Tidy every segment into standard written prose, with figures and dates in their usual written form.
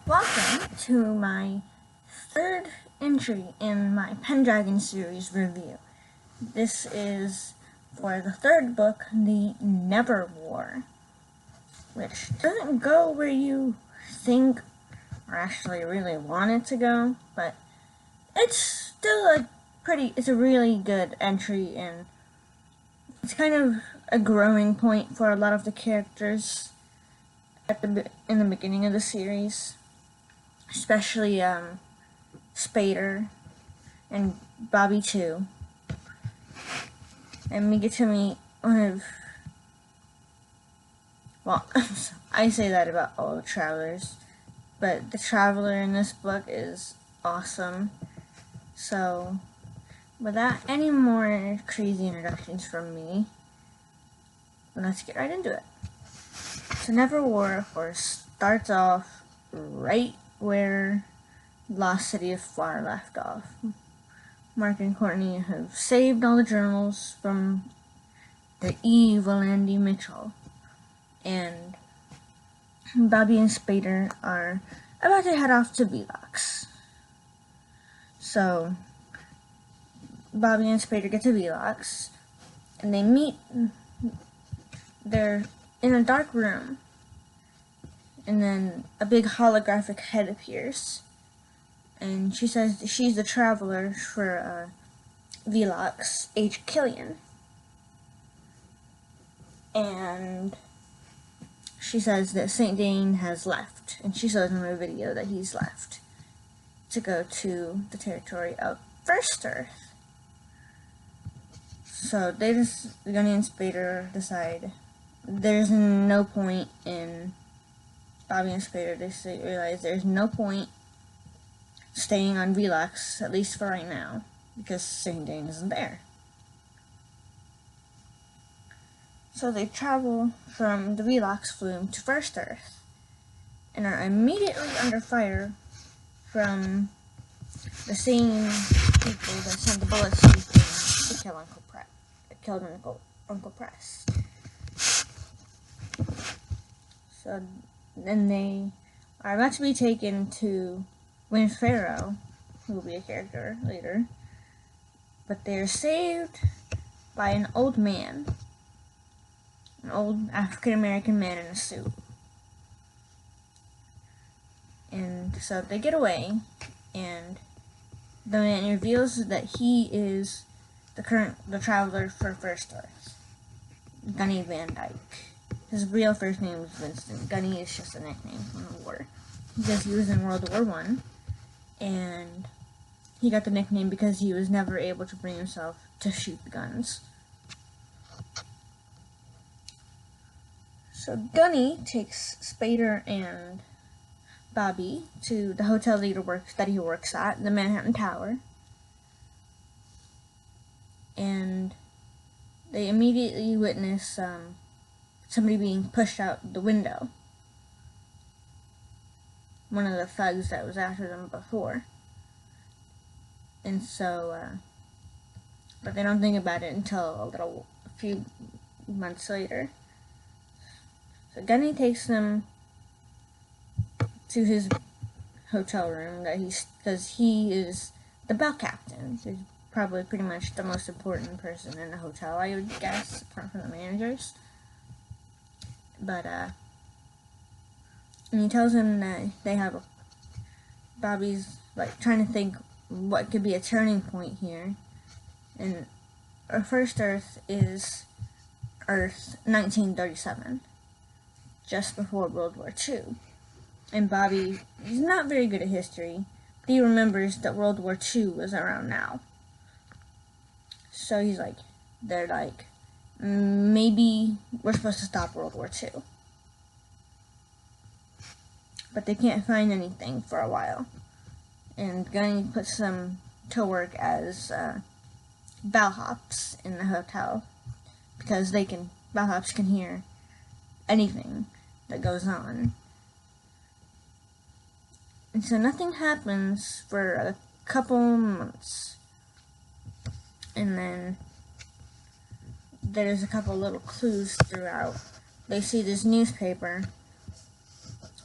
Welcome to my third entry in my Pendragon series review. This is for the third book, The Never War, which doesn't go where you think or actually really want it to go, but it's still it's a really good entry, and it's kind of a growing point for a lot of the characters in the beginning of the series. Especially Spader and Bobby too. And we get to meet one of, well, I say that about all the travelers, but the traveler in this book is awesome. So, without any more crazy introductions from me, let's get right into it. So Never War, of course, starts off right where Lost City of Flour left off. Mark and Courtney have saved all the journals from the evil Andy Mitchell, and Bobby and Spader are about to head off to Velox. So Bobby and Spader get to Velox, and they meet. They're in a dark room, and then a big holographic head appears, and she says that she's the traveler for Velox, H. Killian. And she says that St. Dane has left, and she shows him a video that he's left to go to the territory of First Earth. So Gunny and Spader decide there's no point in Bobby and Spader, they realize there's no point staying on Velox, at least for right now, because St. Dane isn't there. So they travel from the Velox flume to First Earth, and are immediately under fire from the same people that sent the bullets to kill Uncle Press. So then they are about to be taken to Winfarrow, who will be a character later, but they're saved by an old man, an old African-American man in a suit. And so they get away, and the man reveals that he is the traveler for First Earth, Gunny Van Dyke. His real first name is Winston. Gunny is just a nickname from the war, because he was in World War I, and he got the nickname because he was never able to bring himself to shoot the guns. So Gunny takes Spader and Bobby to the hotel that he works at, the Manhattan Tower, and they immediately witness somebody being pushed out the window. One of the thugs that was after them before. And so, but they don't think about it until a few months later. So Gunny takes them to his hotel room because he is the bell captain. So he's probably pretty much the most important person in the hotel, I would guess, apart from the managers. But, and he tells him that they have Bobby's, trying to think what could be a turning point here. And our First Earth is Earth 1937, just before World War II. And Bobby is not very good at history, but he remembers that World War II was around now. So they're like, maybe we're supposed to stop World War II. But they can't find anything for a while. And Gunny puts them to work as bellhops in the hotel, because bellhops can hear anything that goes on. And so nothing happens for a couple months. And then there's a couple little clues throughout. They see this newspaper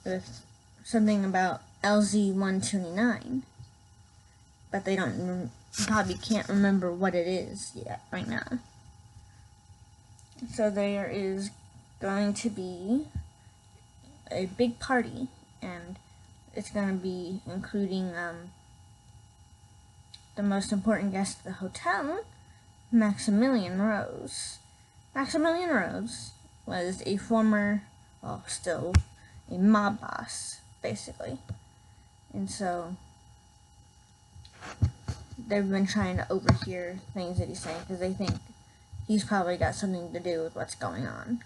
with something about LZ-129, but they probably can't remember what it is yet right now. So there is going to be a big party, and it's going to be including the most important guest of the hotel, Maximilian Rose. Maximilian Rose was a former, well, still a mob boss, basically. And so they've been trying to overhear things that he's saying because they think he's probably got something to do with what's going on.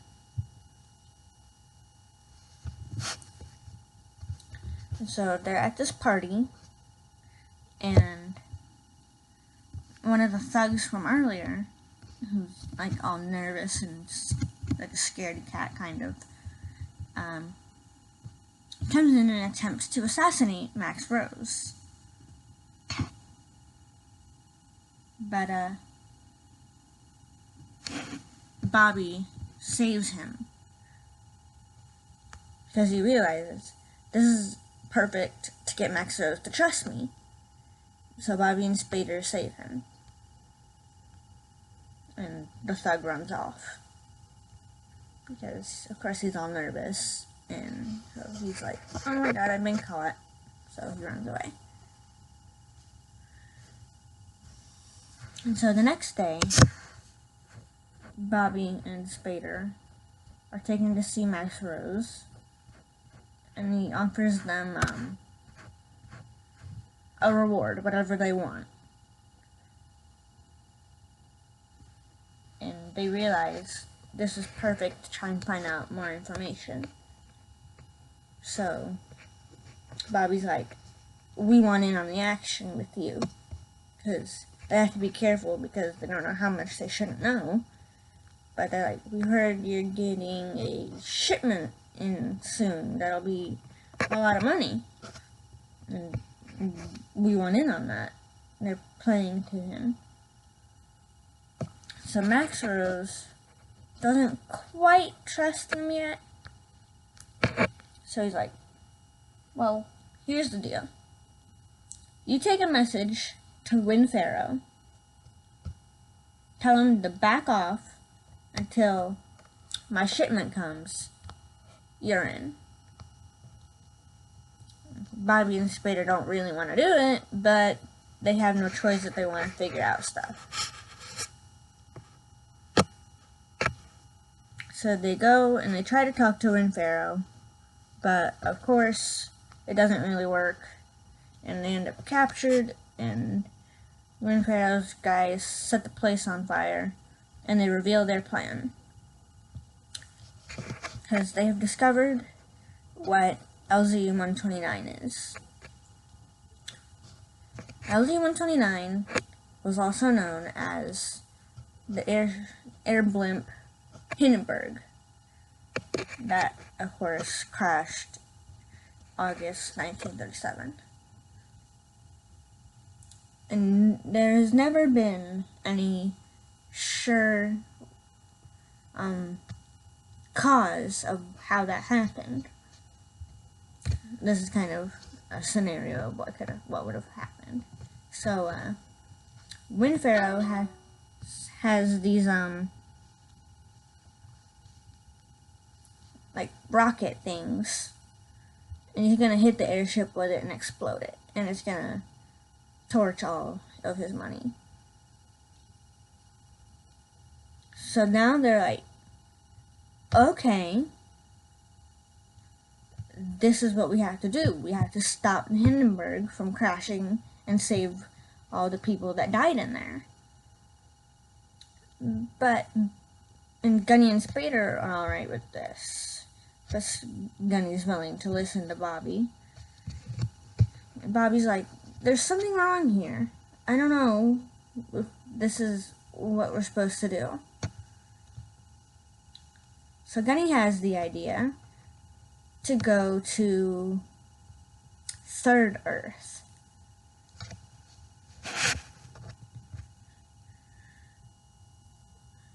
And so they're at this party, and one of the thugs from earlier, who's like all nervous and like a scaredy cat kind of, comes in and attempts to assassinate Max Rose. But Bobby saves him because he realizes this is perfect to get Max Rose to trust me. So Bobby and Spader save him. And the thug runs off. Because, of course, he's all nervous. And so he's like, oh my god, I've been caught. So he runs away. And so the next day, Bobby and Spader are taken to see Max Rose. And he offers them a reward, whatever they want. And they realize this is perfect to try and find out more information. So Bobby's like, we want in on the action with you. Because they have to be careful because they don't know how much they shouldn't know. But they're like, we heard you're getting a shipment in soon that'll be a lot of money. And we want in on that. They're playing to him. So Max Rose doesn't quite trust him yet. So he's like, well, here's the deal. You take a message to Win Pharaoh. Tell him to back off until my shipment comes. You're in. Bobby and Spader don't really want to do it, but they have no choice if they want to figure out stuff. So they go and they try to talk to Win Pharaoh, but of course it doesn't really work, and they end up captured, and Win Pharaoh's guys set the place on fire, and they reveal their plan. Because they have discovered what LZ-129 is. LZ-129 was also known as the air blimp Hindenburg that, of course, crashed August 1937. And there has never been any sure cause of how that happened. This is kind of a scenario of what would have happened. So, Win Pharaoh has these like rocket things, and he's gonna hit the airship with it and explode it, and it's gonna torch all of his money. So now they're like, okay, this is what we have to do. We have to stop the Hindenburg from crashing and save all the people that died in there. But, and Gunny and Spader are alright with this. Because Gunny's willing to listen to Bobby. And Bobby's like, there's something wrong here. I don't know if this is what we're supposed to do. So Gunny has the idea to go to Third Earth.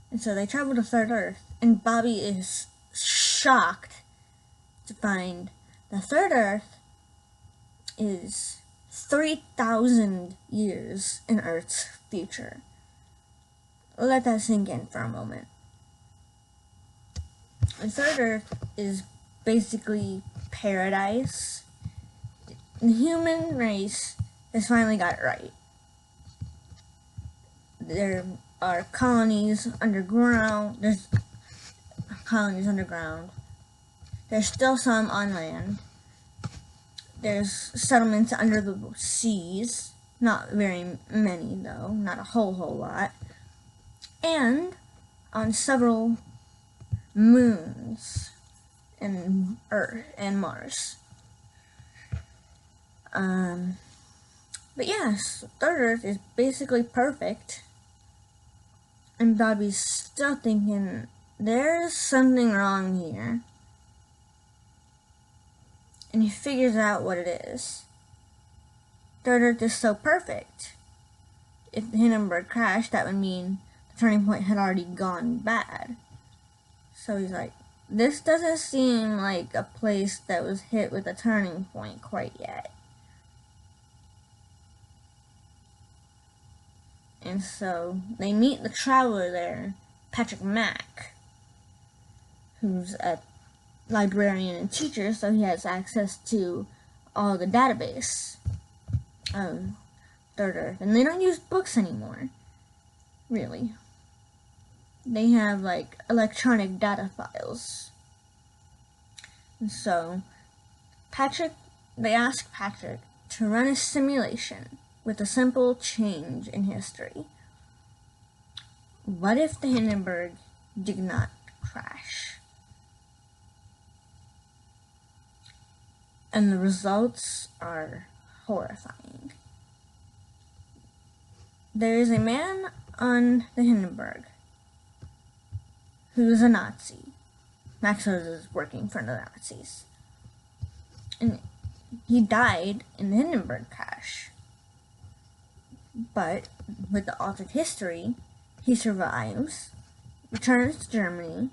And so they travel to Third Earth, and Bobby is shocked to find the Third Earth is 3,000 years in Earth's future. Let that sink in for a moment. The third Earth is basically paradise. The human race has finally got it right. There are colonies underground. There's colonies underground. There's still some on land. There's settlements under the seas. Not very many, though. Not a whole lot. And on several moons and Earth and Mars. But yes, third Earth is basically perfect. And Bobby's still thinking, there's something wrong here. And he figures out what it is. Third Earth is so perfect. If the Hindenburg crashed, that would mean the turning point had already gone bad. So he's like, this doesn't seem like a place that was hit with a turning point quite yet. And so they meet the traveler there, Patrick Mack, who's a librarian and teacher, so he has access to all the database of Third Earth. And they don't use books anymore, really. They have like electronic data files. And so they ask Patrick to run a simulation with a simple change in history. What if the Hindenburg did not crash? And the results are horrifying. There is a man on the Hindenburg who's a Nazi. Max is working for the Nazis. And he died in the Hindenburg crash. But with the altered history, he survives, returns to Germany,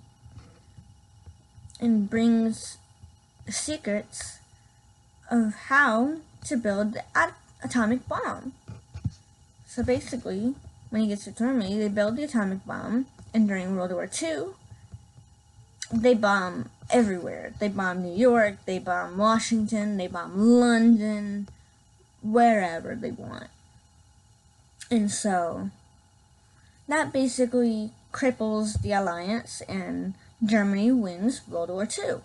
and brings the secrets of how to build the atomic bomb. So basically, when he gets to Germany, they build the atomic bomb, and during World War II, they bomb everywhere. They bomb New York, they bomb Washington, they bomb London, wherever they want. And so, that basically cripples the Alliance, and Germany wins World War II.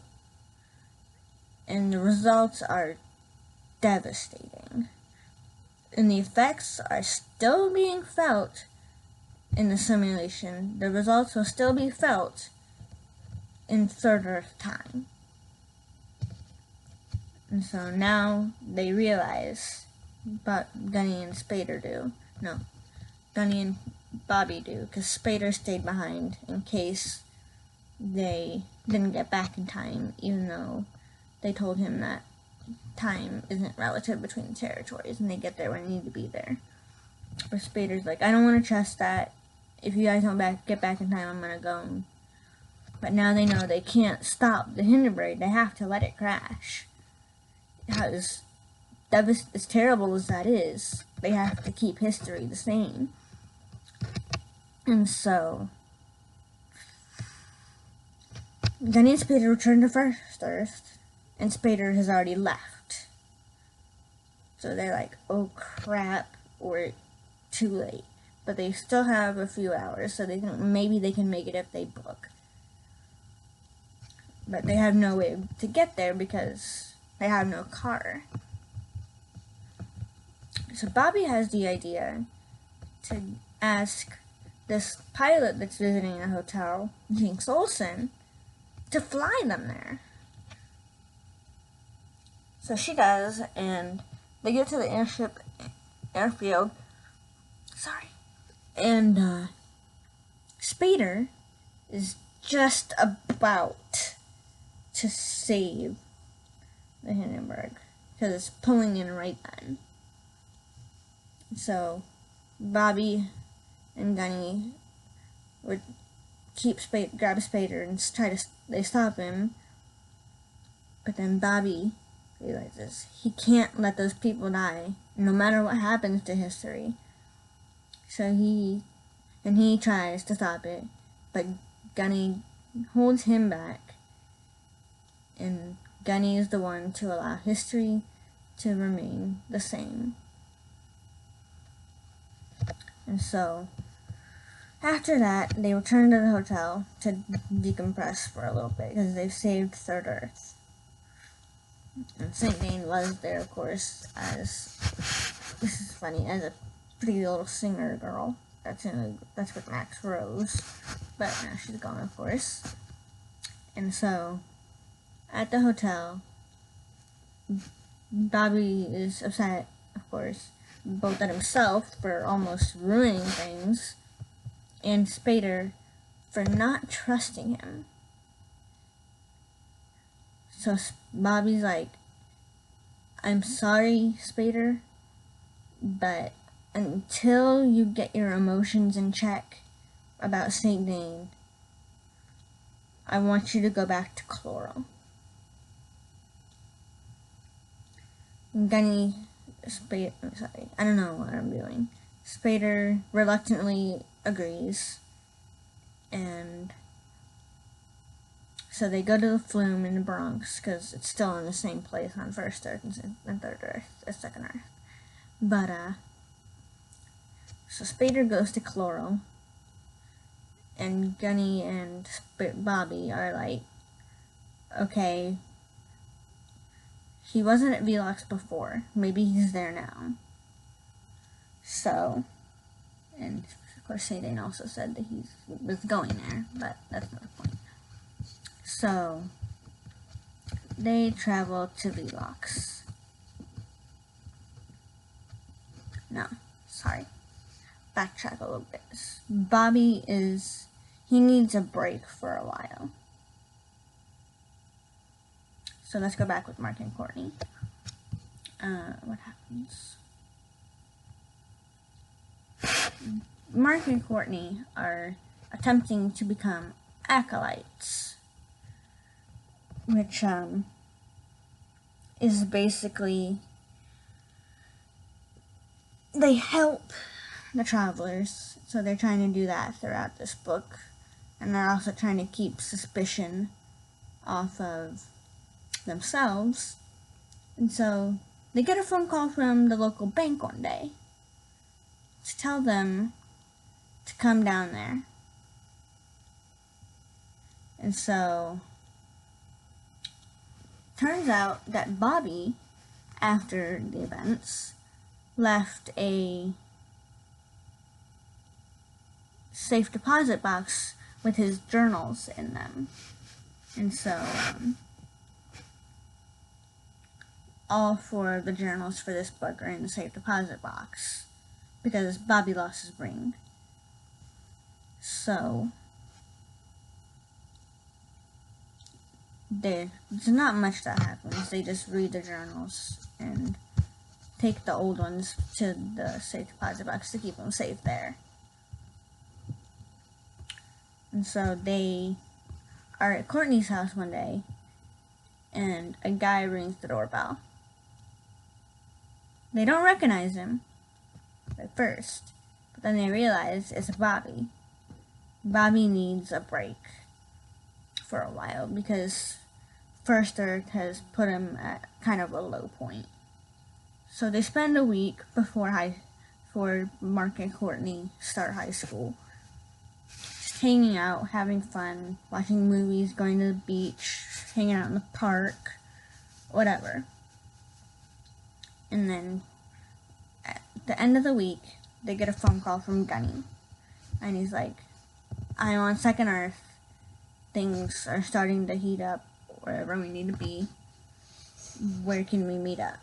And the results are devastating. And the effects are still being felt in the simulation. The results will still be felt in Third Earth time. And so now they realize, but Gunny and Spader do. No, Gunny and Bobby do, because Spader stayed behind in case they didn't get back in time, even though they told him that time isn't relative between the territories and they get there when they need to be there. But Spader's like, I don't want to trust that. If you guys don't get back in time, I'm going to go. But now they know they can't stop the Hindenburg. They have to let it crash. As terrible as that is, they have to keep history the same. And so, Gunny and Spader return to First Earth, and Spader has already left. So they're like, oh crap, we're too late. But they still have a few hours, so maybe they can make it if they book. But they have no way to get there because they have no car. So Bobby has the idea to ask this pilot that's visiting the hotel, Jinx Olsen, to fly them there. So she does, and they get to the airfield. And Spader is just about to save the Hindenburg because it's pulling in right then. So Bobby and Gunny would grab Spader and they stop him. But then Bobby realizes he can't let those people die, no matter what happens to history. So he tries to stop it, but Gunny holds him back, and Gunny is the one to allow history to remain the same. And so, after that, they return to the hotel to decompress for a little bit because they've saved Third Earth. And St. Dane was there, of course, as, this is funny, as a pretty little singer girl. That's with Max Rose, but now she's gone, of course. And so, at the hotel, Bobby is upset, of course, both at himself for almost ruining things, and Spader for not trusting him. So Bobby's like, I'm sorry, Spader, but until you get your emotions in check about St. Dane, I want you to go back to Chloral. Gunny, Spader, I'm sorry, I don't know what I'm doing. Spader reluctantly agrees, and so they go to the Flume in the Bronx, because it's still in the same place on First Earth and Third Earth, as Second Earth. But, so Spader goes to Chloral, and Gunny and Bobby are like, okay, he wasn't at Velox before, maybe he's there now. So, and of course St. Dane also said that he was going there, but that's not the point. So, they travel to Velox. No, sorry. Backtrack a little bit. Bobby he needs a break for a while. So let's go back with Mark and Courtney. What happens? Mark and Courtney are attempting to become acolytes, which is basically they help the travelers, so they're trying to do that throughout this book, and they're also trying to keep suspicion off of themselves. And so they get a phone call from the local bank one day to tell them to come down there. And so turns out that Bobby, after the events, left a safe deposit box with his journals in them. And so all four of the journals for this book are in the safe deposit box because Bobby lost his ring. So there's not much that happens. They just read the journals and take the old ones to the safe deposit box to keep them safe there. And so they are at Courtney's house one day, and a guy rings the doorbell. They don't recognize him at first, but then they realize it's Bobby. Bobby needs a break for a while because First Earth has put him at kind of a low point. So they spend a week before Mark and Courtney start high school, just hanging out, having fun, watching movies, going to the beach, hanging out in the park, whatever. And then at the end of the week, they get a phone call from Gunny, and he's like, I'm on Second Earth, things are starting to heat up wherever we need to be, where can we meet up?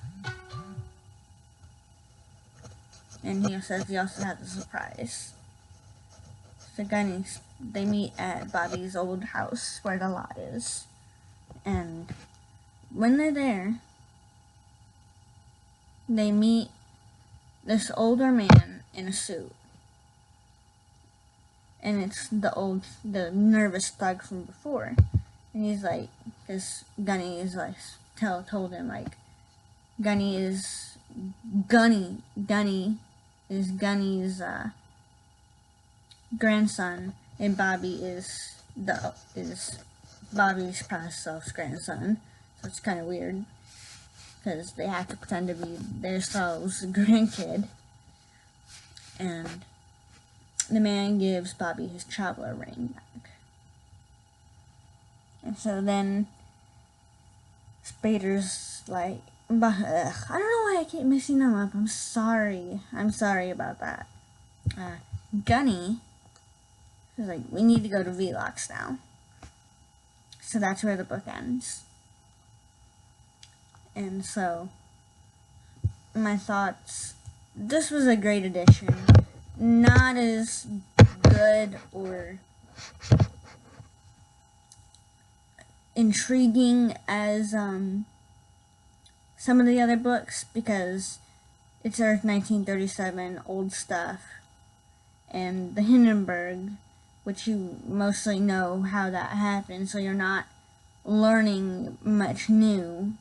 And he says he also has a surprise. So they meet at Bobby's old house where the lot is, and when they're there, they meet this older man in a suit. And it's the nervous thug from before. And he's like, because Gunny is like, told him, like, Gunny is Gunny's grandson, and Bobby is Bobby's past self's grandson. So it's kind of weird because they have to pretend to be themselves grandkid. And the man gives Bobby his traveler ring back. And so then Spader's like, I don't know why I keep mixing them up. I'm sorry about that. Gunny is like, we need to go to Velox now. So that's where the book ends. And so, my thoughts, this was a great addition. Not as good or intriguing as some of the other books, because it's Earth 1937, old stuff, and the Hindenburg, which you mostly know how that happened, so you're not learning much new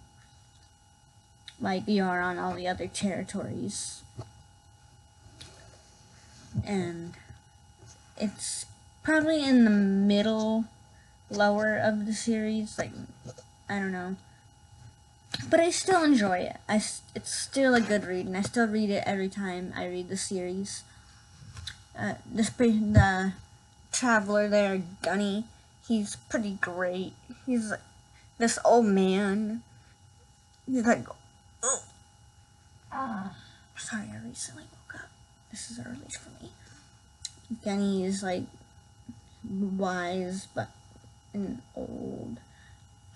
like you are on all the other territories. And it's probably in the middle, lower of the series, like, I don't know. But I still enjoy it. It's still a good read, and I still read it every time I read the series. The traveler there, Gunny, he's pretty great. He's like this old man. He's like, sorry, I recently woke up. This is early for me. Gunny is like wise but old.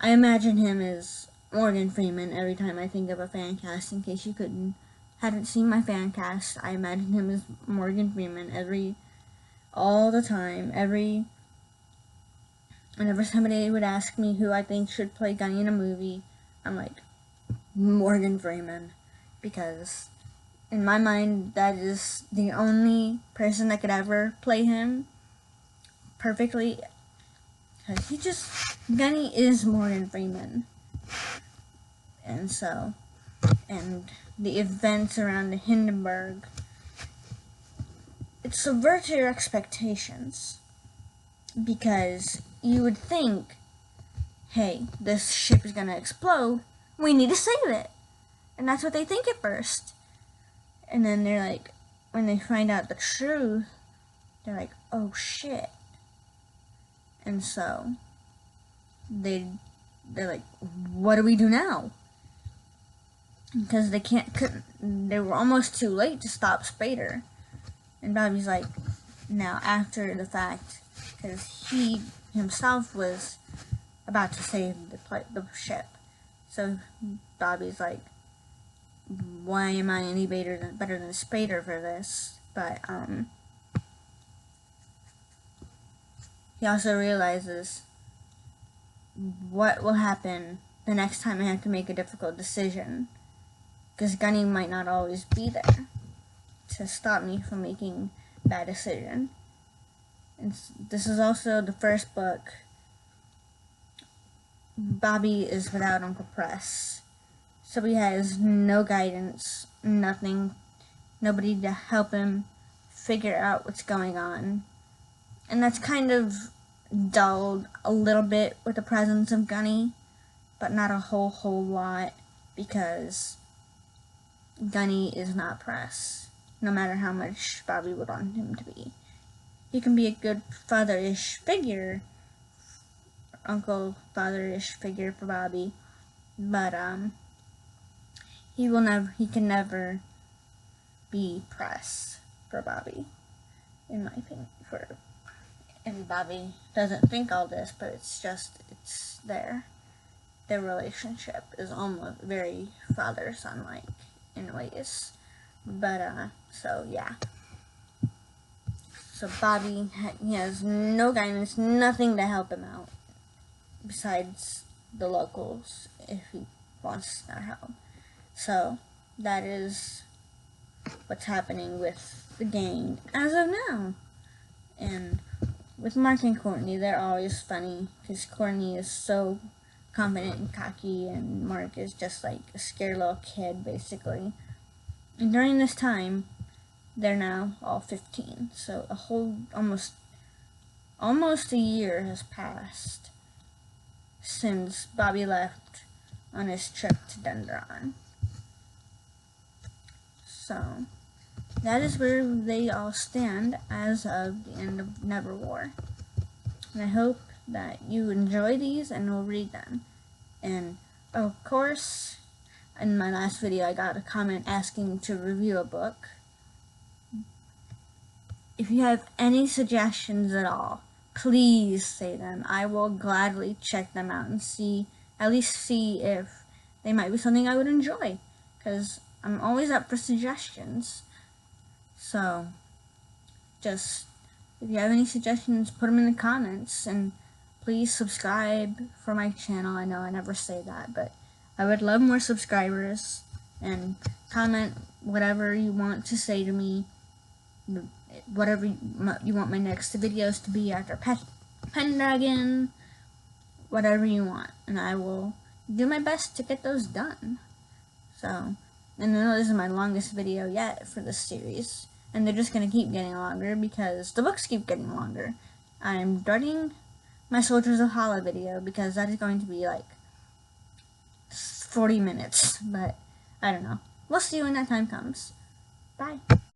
I imagine him as Morgan Freeman every time I think of a fan cast. In case you hadn't seen my fan cast, I imagine him as Morgan Freeman all the time. Whenever somebody would ask me who I think should play Gunny in a movie, I'm like, Morgan Freeman, because in my mind that is the only person that could ever play him perfectly. Because Gunny is Morgan Freeman. And the events around the Hindenburg, it subverts your expectations, because you would think, hey, this ship is gonna explode, we need to save it. And that's what they think at first. And then they're like, when they find out the truth, they're like, oh shit. And so they're like, what do we do now? Because they were almost too late to stop Spader. And Bobby's like, now after the fact, because he himself was about to save the ship. So Bobby's like, why am I any better than Spader for this? But he also realizes what will happen the next time I have to make a difficult decision, because Gunny might not always be there to stop me from making a bad decision. And this is also the first book Bobby is without Uncle Press, so he has no guidance, nothing, nobody to help him figure out what's going on. And that's kind of dulled a little bit with the presence of Gunny, but not a whole lot, because Gunny is not Press, no matter how much Bobby would want him to be. He can be a good father-ish figure, uncle father-ish figure for Bobby, but he can never be Press for Bobby, in my opinion. And Bobby doesn't think all this, but it's there. Their relationship is almost very father-son-like in ways. But, so, yeah. So Bobby, he has no guidance, nothing to help him out, besides the locals, if he wants their help. So, that is what's happening with the gang as of now. And with Mark and Courtney, they're always funny, because Courtney is so confident and cocky, and Mark is just like a scared little kid, basically. And during this time, they're now all 15, so a whole almost a year has passed since Bobby left on his trip to Dendron. So that is where they all stand as of the end of Neverwar. And I hope that you enjoy these and will read them. And of course, in my last video I got a comment asking to review a book. If you have any suggestions at all, please say them. I will gladly check them out and at least see if they might be something I would enjoy, because I'm always up for suggestions. So just, if you have any suggestions, put them in the comments, and please subscribe for my channel. I know I never say that, but I would love more subscribers, and comment whatever you want to say to me, whatever you want my next videos to be after Pendragon, whatever you want, and I will do my best to get those done. So, and I know this is my longest video yet for this series, and they're just going to keep getting longer because the books keep getting longer. I'm starting my Soldiers of Hala video because that is going to be like 40 minutes, but I don't know. We'll see when that time comes. Bye.